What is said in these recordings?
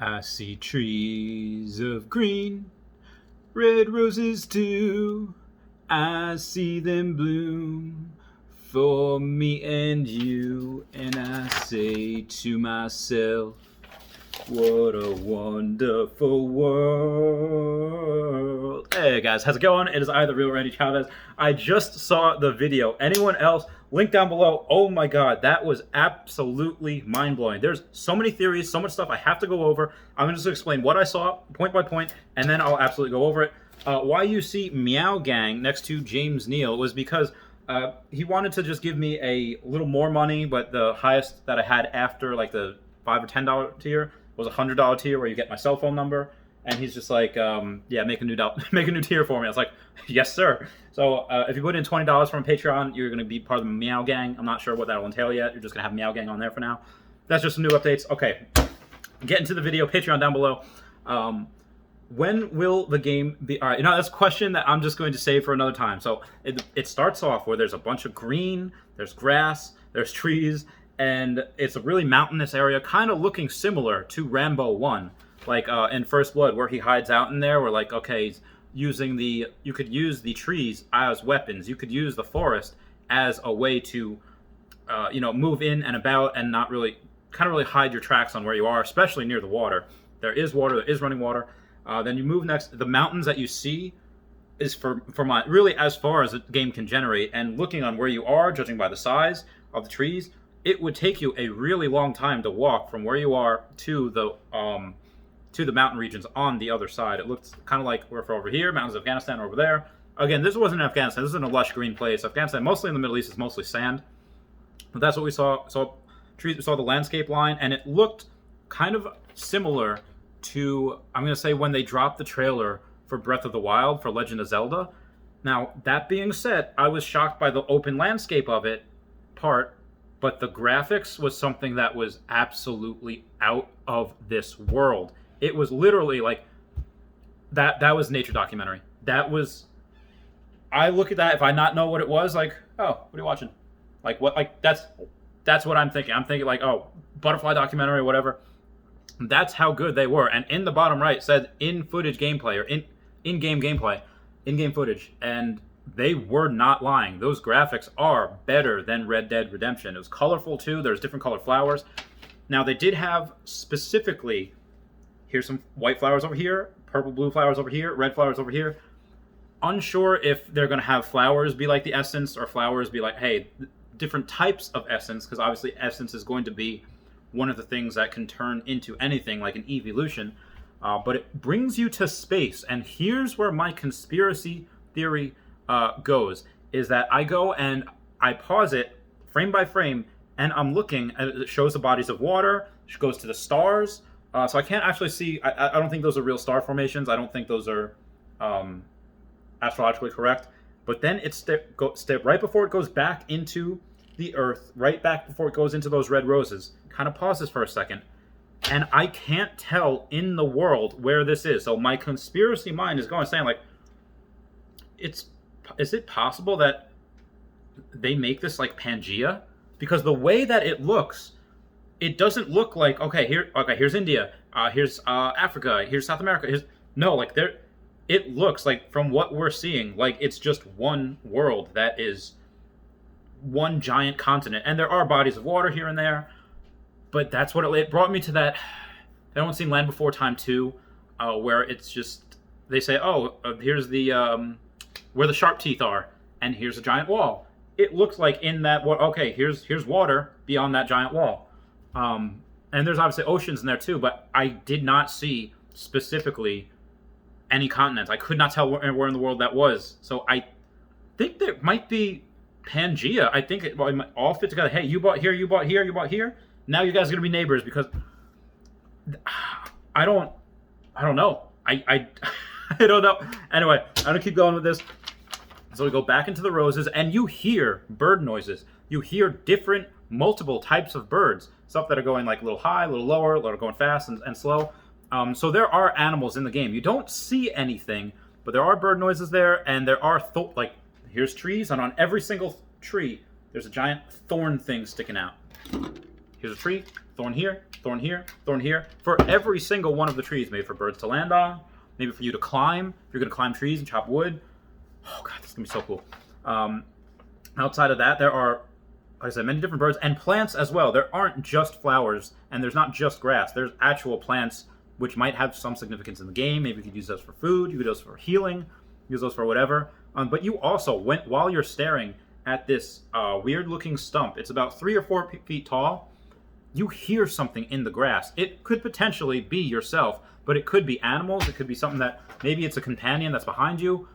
I see trees of green, red roses too. I see them bloom for me and you. And I say to myself, what a wonderful world. Hey guys, how's it going? It is I, the real Randy Chavez. I just saw the video. Anyone else? Link down below. Oh my god, that was absolutely mind-blowing. There's so many theories, so much stuff I have to go over. I'm going to just explain what I saw point by point, and then I'll absolutely go over it. Why you see Meow Gang next to James Neal was because he wanted to just give me a little more money, but the highest that I had after like the $5 or $10 tier was a $100 tier where you get my cell phone number, and he's just like, yeah, make a new tier for me. I was like, yes, sir. So if you put in $20 from Patreon, you're going to be part of the Meow Gang. I'm not sure what that will entail yet. You're just going to have Meow Gang on there for now. That's just some new updates. Okay, get into the video. Patreon down below. When will the game be? All right, that's a question that I'm just going to save for another time. So it starts off where there's a bunch of green, there's grass, there's trees, and it's a really mountainous area, kind of looking similar to Rambo 1, like in First Blood, where he hides out in there. We're like, okay, he's using you could use the trees as weapons. You could use the forest as a way to, move in and about and not really, kind of really hide your tracks on where you are, especially near the water. There is water, there is running water. Then you move next. The mountains that you see is for my really as far as the game can generate. And looking on where you are, judging by the size of the trees, it would take you a really long time to walk from where you are to the mountain regions on the other side. It looks kind of like we're over here, mountains of Afghanistan are over there. Again, this wasn't in Afghanistan. This is in a lush green place. Afghanistan, mostly in the Middle East, is mostly sand. But that's what we saw. So trees. We saw the landscape line, and it looked kind of similar to, I'm going to say, when they dropped the trailer for Breath of the Wild for Legend of Zelda. Now, that being said, I was shocked by the open landscape of it part, but the graphics was something that was absolutely out of this world. It was literally like, that was nature documentary. That was, I look at that, if I not know what it was, like, oh, what are you watching? Like, what, like, that's what I'm thinking. I'm thinking like, oh, butterfly documentary or whatever. That's how good they were. And in the bottom right said in-footage gameplay, or in-game gameplay, in-game footage. And they were not lying. Those graphics are better than Red Dead Redemption. It was colorful too. There's different colored flowers. Now they did have specifically, here's some white flowers over here, purple blue flowers over here, red flowers over here. Unsure if they're going to have flowers be like the essence, or flowers be like, hey, different types of essence, because obviously essence is going to be one of the things that can turn into anything like an evolution, but it brings you to space. And here's where my conspiracy theory goes, is that I go and I pause it frame by frame, and I'm looking, and it shows the bodies of water, it goes to the stars, so I can't actually see, I don't think those are real star formations, I don't think those are astrologically correct, but then it's step right before it goes back into the earth, right back before it goes into those red roses, kind of pauses for a second, and I can't tell in the world where this is. So my conspiracy mind is going, saying like, is it possible that they make this like Pangea? Because the way that it looks, it doesn't look like, here's India, here's Africa, here's South America, it looks like, from what we're seeing, like it's just one world that is one giant continent, and there are bodies of water here and there, but that's what it brought me to that. I don't seen Land Before Time 2, where it's just, they say, here's the where the sharp teeth are, and here's a giant wall. It looks like in that, here's water beyond that giant wall, and there's obviously oceans in there too, but I did not see specifically any continents. I could not tell where in the world that was, so I think there might be Pangea. I think it might all fit together. Hey, you bought here, you bought here, you bought here. Now you guys are gonna be neighbors, because I don't know. I don't know. Anyway, I'm gonna keep going with this. So we go back into the roses, and you hear bird noises. You hear different, multiple types of birds. Stuff that are going like a little high, a little lower, a little going fast and slow. So there are animals in the game. You don't see anything, but there are bird noises there, and there are here's trees, and on every single tree, there's a giant thorn thing sticking out. here's a tree, thorn here, thorn here, thorn here, for every single one of the trees, maybe for birds to land on, maybe for you to climb, if you're going to climb trees and chop wood. Oh god, this is going to be so cool. Outside of that, there are, like I said, many different birds and plants as well. There aren't just flowers, and there's not just grass. There's actual plants which might have some significance in the game. Maybe you could use those for food, you could use those for healing, use those for whatever. But you also, while you're staring at this weird-looking stump, it's about 3 or 4 feet tall, you hear something in the grass. It could potentially be yourself, but it could be animals. It could be something that, maybe it's a companion that's behind you.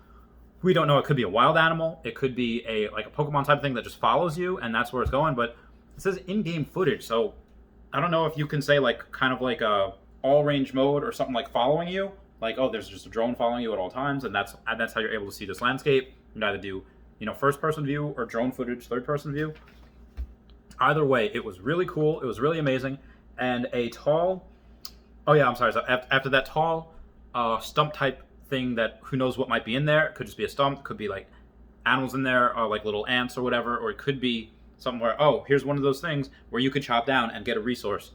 We don't know. It could be a wild animal. It could be like a Pokemon type of thing that just follows you, and that's where it's going. But it says in-game footage, so I don't know if you can say like kind of like a all-range mode or something like following you. Like, oh, there's just a drone following you at all times, and that's how you're able to see this landscape. You can either do, first-person view or drone footage, third-person view. Either way, it was really cool. It was really amazing, and a tall. Oh yeah, I'm sorry. So after that tall stump type thing that who knows what might be in there. It could just be a stump. It could be like animals in there, or like little ants or whatever, or it could be something where, oh, here's one of those things where you could chop down and get a resource.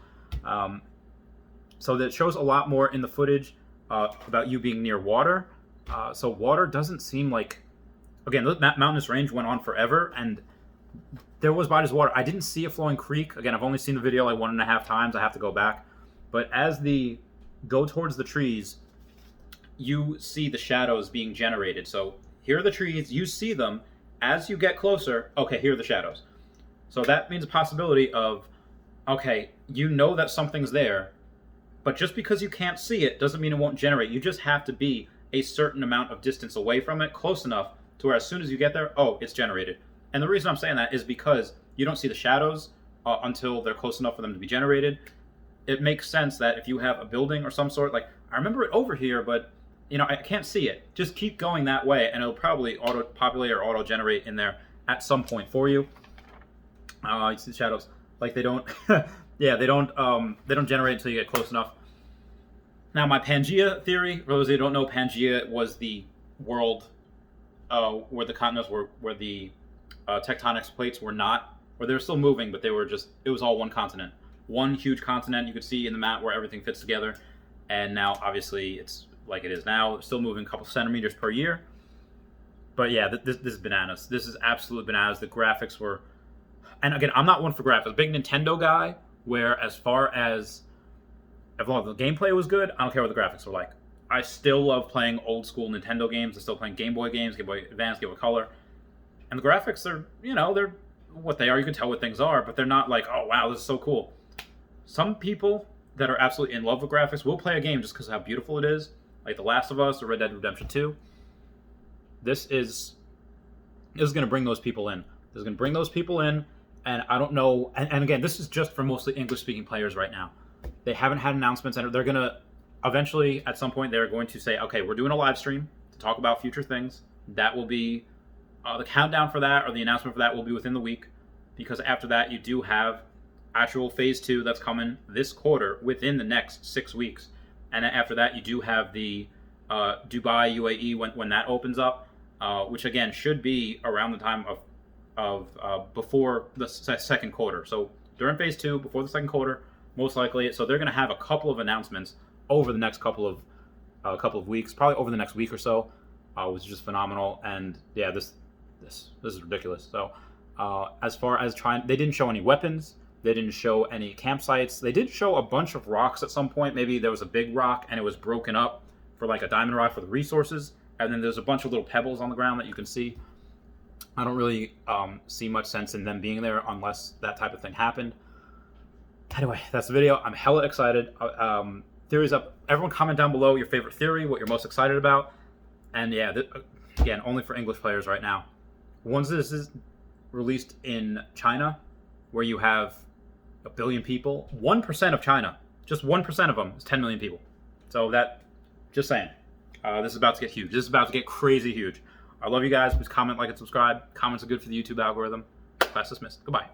So that shows a lot more in the footage about you being near water. So water doesn't seem like, again, that mountainous range went on forever, and there was bodies of water. I didn't see a flowing creek. Again, I've only seen the video like 1.5 times. I have to go back. But as the go towards the trees, you see the shadows being generated. So here are the trees. You see them. As you get closer, okay, here are the shadows. So that means a possibility of, okay, you know that something's there, but just because you can't see it doesn't mean it won't generate. You just have to be a certain amount of distance away from it, close enough to where as soon as you get there, oh, it's generated. And the reason I'm saying that is because you don't see the shadows until they're close enough for them to be generated. It makes sense that if you have a building or some sort, like, I remember it over here, but I can't see it. Just keep going that way, and it'll probably auto-populate or auto-generate in there at some point for you. You see the shadows. Like, they don't, yeah, they don't generate until you get close enough. Now, my Pangea theory, for those who don't know, Pangea was the world where the continents were, where the tectonic plates were not, or they were still moving, but they were just, it was all one continent. One huge continent you could see in the map where everything fits together. And now, obviously, it's like it is now. It's still moving a couple centimeters per year. But yeah, this is bananas. This is absolute bananas. The graphics were... And again, I'm not one for graphics. Big Nintendo guy, where as far as long as the gameplay was good, I don't care what the graphics were like. I still love playing old school Nintendo games. I'm still playing Game Boy games, Game Boy Advance, Game Boy Color. And the graphics are, they're what they are. You can tell what things are, but they're not like, oh wow, this is so cool. Some people that are absolutely in love with graphics will play a game just because of how beautiful it is. Like The Last of Us or Red Dead Redemption 2. This is going to bring those people in. This is going to bring those people in, and I don't know... And again, this is just for mostly English-speaking players right now. They haven't had announcements, and they're going to... Eventually, at some point, they're going to say, okay, we're doing a live stream to talk about future things. That will be... the countdown for that, or the announcement for that, will be within the week. Because after that, you do have actual Phase 2 that's coming this quarter within the next 6 weeks. And after that, you do have the Dubai, UAE, when that opens up, which again should be around the time of before the second quarter. So during Phase 2, before the second quarter, most likely. So they're going to have a couple of announcements over the next couple of weeks, probably over the next week or so, which is just phenomenal. And yeah, this is ridiculous. So as far as they didn't show any weapons. They didn't show any campsites. They did show a bunch of rocks at some point. Maybe there was a big rock and it was broken up for like a diamond rock for the resources. And then there's a bunch of little pebbles on the ground that you can see. I don't really see much sense in them being there unless that type of thing happened. Anyway, that's the video. I'm hella excited. Theories up. Everyone comment down below your favorite theory, what you're most excited about. And yeah, again, only for English players right now. Once this is released in China, where you have 1 billion people, 1% of China, just 1% of them is 10 million people. So that, just saying, this is about to get huge. This is about to get crazy huge. I love you guys. Please comment, like, and subscribe. Comments are good for the YouTube algorithm. Class dismissed. Goodbye.